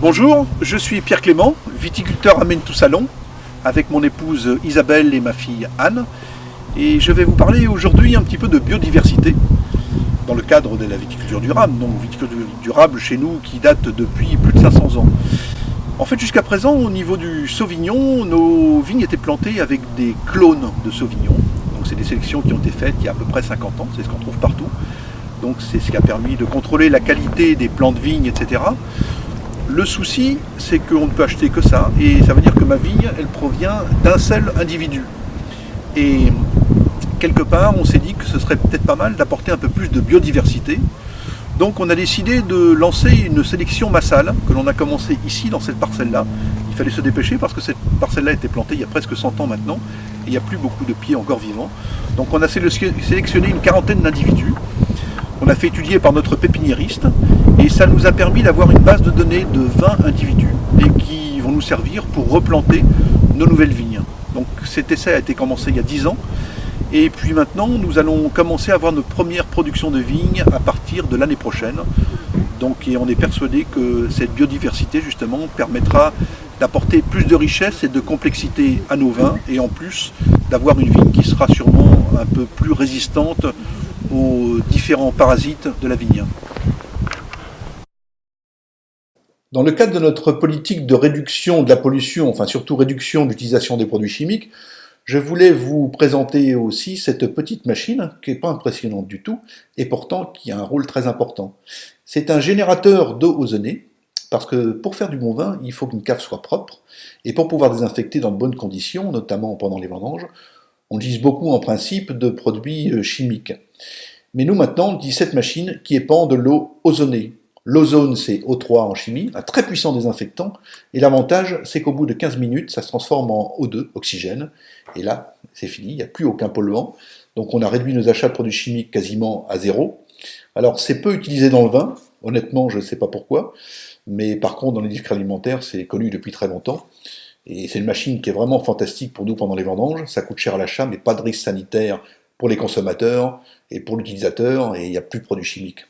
Bonjour, je suis Pierre Clément, viticulteur à Menetou-Salon, avec mon épouse Isabelle et ma fille Anne. Et je vais vous parler aujourd'hui un petit peu de biodiversité, dans le cadre de la viticulture durable. Donc viticulture durable chez nous qui date depuis plus de 500 ans. En fait, jusqu'à présent, au niveau du Sauvignon, nos vignes étaient plantées avec des clones de Sauvignon. Donc c'est des sélections qui ont été faites il y a à peu près 50 ans, c'est ce qu'on trouve partout. Donc c'est ce qui a permis de contrôler la qualité des plants de vigne, etc. Le souci, c'est qu'on ne peut acheter que ça, et ça veut dire que ma vigne, elle provient d'un seul individu. Et quelque part, on s'est dit que ce serait peut-être pas mal d'apporter un peu plus de biodiversité. Donc on a décidé de lancer une sélection massale, que l'on a commencé ici, dans cette parcelle-là. Il fallait se dépêcher parce que cette parcelle-là a été plantée il y a presque 100 ans maintenant, et il n'y a plus beaucoup de pieds encore vivants. Donc on a sélectionné une quarantaine d'individus. On a fait étudier par notre pépiniériste et ça nous a permis d'avoir une base de données de 20 individus et qui vont nous servir pour replanter nos nouvelles vignes. Donc cet essai a été commencé il y a 10 ans et puis maintenant nous allons commencer à avoir notre première production de vignes à partir de l'année prochaine. Donc et on est persuadé que cette biodiversité justement permettra d'apporter plus de richesse et de complexité à nos vins et en plus d'avoir une vigne qui sera sûrement un peu plus résistante aux différents parasites de la vigne. Dans le cadre de notre politique de réduction de la pollution, enfin surtout réduction de l'utilisation des produits chimiques, je voulais vous présenter aussi cette petite machine qui n'est pas impressionnante du tout et pourtant qui a un rôle très important. C'est un générateur d'eau ozonée parce que pour faire du bon vin, il faut qu'une cave soit propre et pour pouvoir désinfecter dans de bonnes conditions, notamment pendant les vendanges, on utilise beaucoup en principe de produits chimiques. Mais nous maintenant, on utilise cette machine qui épand de l'eau ozonée. L'ozone, c'est O3 en chimie, un très puissant désinfectant, et l'avantage, c'est qu'au bout de 15 minutes, ça se transforme en O2, oxygène, et là, c'est fini, il n'y a plus aucun polluant. Donc on a réduit nos achats de produits chimiques quasiment à zéro. Alors c'est peu utilisé dans le vin, honnêtement, je ne sais pas pourquoi, mais par contre, dans l'industrie alimentaire, c'est connu depuis très longtemps. Et c'est une machine qui est vraiment fantastique pour nous pendant les vendanges. Ça coûte cher à l'achat, mais pas de risque sanitaire pour les consommateurs et pour l'utilisateur, et il n'y a plus de produits chimiques.